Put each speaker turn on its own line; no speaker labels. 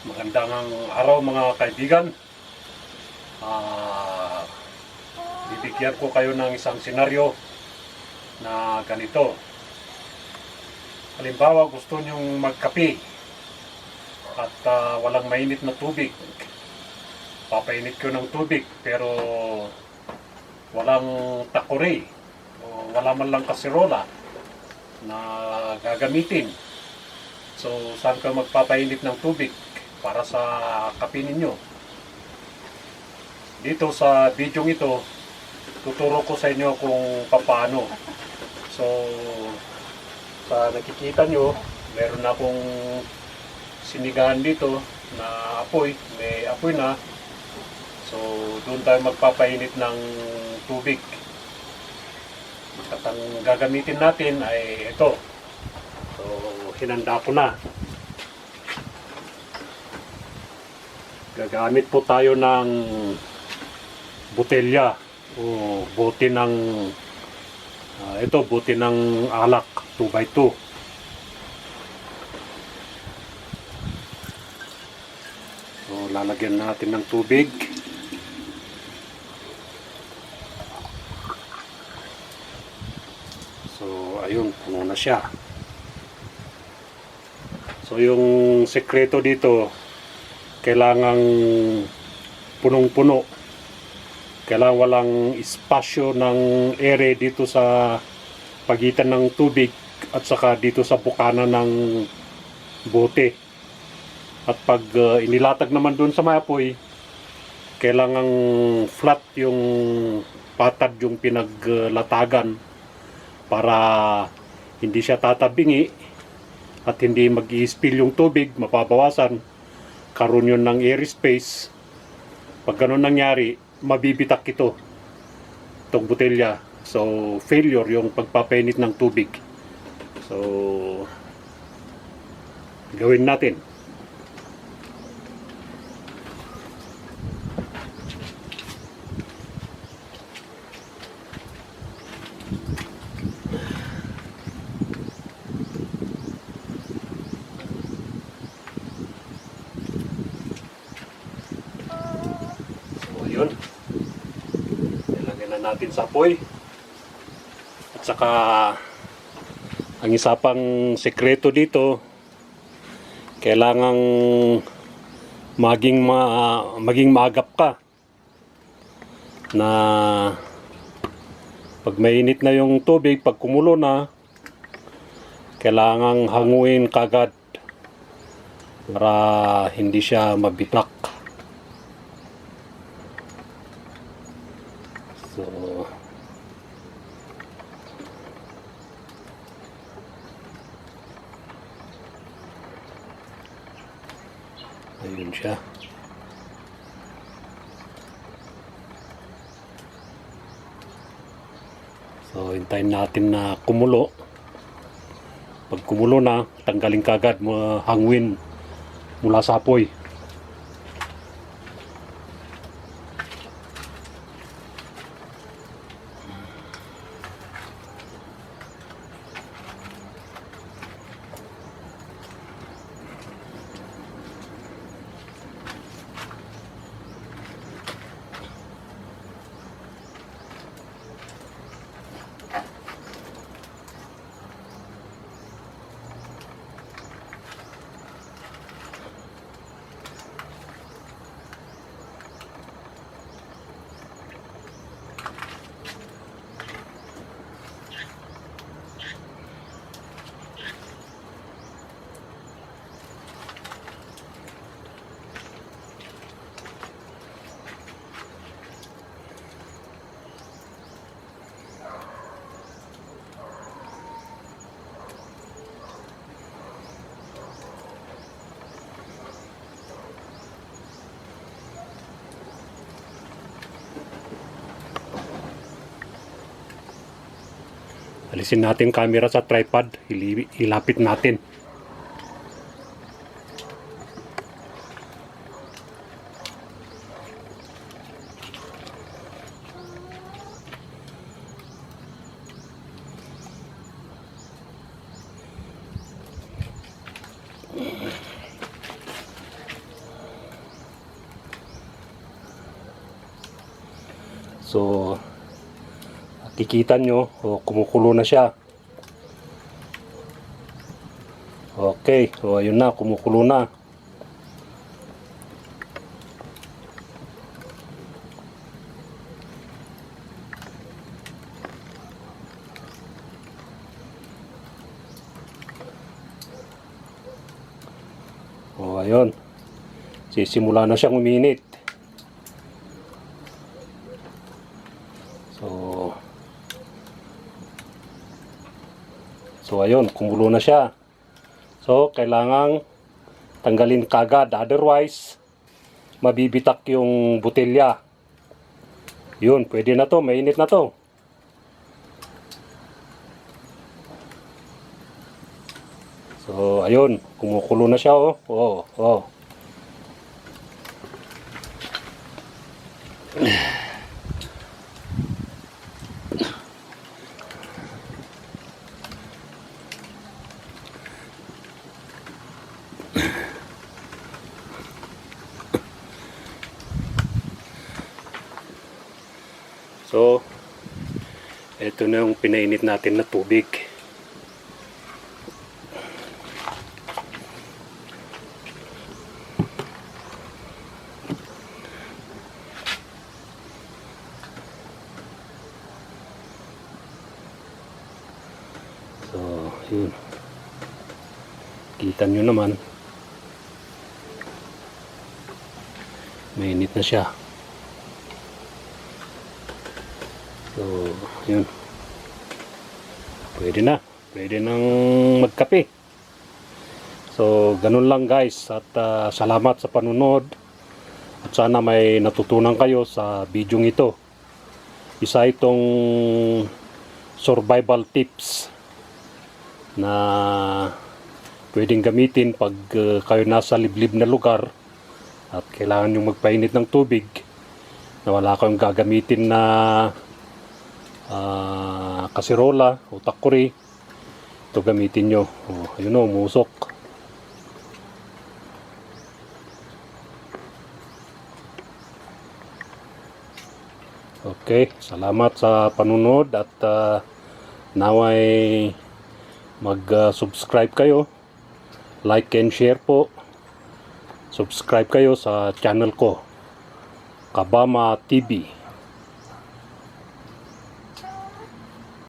Magandang araw mga kaibigan. Ah, Bibigyan ko kayo ng isang senaryo na ganito. Halimbawa gusto nyong magkape at walang mainit na tubig. Papainit ko ng tubig pero walang takore o wala man lang kaserola na gagamitin. So saan ka magpapainit ng tubig para sa kape ninyo? Dito sa video ito, tuturo ko sa inyo kung paano. So, sa nakikita nyo, meron akong sinigahan dito na apoy. May apoy na. So, doon tayo magpapainit ng tubig. At ang gagamitin natin ay ito. So, hinanda ko na. Gagamit po tayo ng botelya o bote ng bote ng alak 2x2. So lalagyan natin ng tubig. So ayun, puno na siya. So yung sekreto dito, kailangang punong-puno. Kailangan walang espasyo ng ere dito sa pagitan ng tubig at saka dito sa bukana ng bote. At pag inilatag naman doon sa may apoy, kailangang flat yung patad yung pinaglatagan para hindi siya tatabingi at hindi mag-i-spill yung tubig, mapabawasan. Karoon yun ng air space. Pag ganun nangyari, mabibitak itong botelya. So failure yung pagpapainit ng tubig. So gawin natin. So yun, ilagay na natin sa apoy. At saka ang isa pang sekreto dito, kailangang maging maagap ka na pag mainit na yung tubig, pag kumulo na, kailangang hanguin kagad para hindi siya mabitak. So ayun siya. So hintayin natin na kumulo. Pag kumulo na, tanggalin kagad, hangwin mula sa apoy. Alisin natin camera sa tripod, ilapit natin. So, kikita nyo, kumukulo na siya. Okay, so ayun na, kumukulo na. O ayun, sisimula na siyang uminit. So ayun, kumulo na siya. So kailangang tanggalin kagad, otherwise mabibitak yung botelya. Yun, pwede na to, mainit na to. So ayun, kumukulo na siya, oh. Oh, oh. So, ito na yung pinainit natin na tubig. So, yun. Kita nyo naman. Mainit na siya. So, yun. Pwede na. Pwede nang magkape. So, ganun lang guys. At salamat sa panunod. At sana may natutunan kayo sa video ito. Isa itong survival tips na pwedeng gamitin pag kayo nasa liblib na lugar at kailangan nyo magpainit ng tubig na wala kayong gagamitin na kasirola o takuri. Ito gamitin nyo. Ayun o, umusok. Okay, salamat sa panunod at naway mag-subscribe kayo, like and share po. Subscribe kayo sa channel ko, Kabama TV.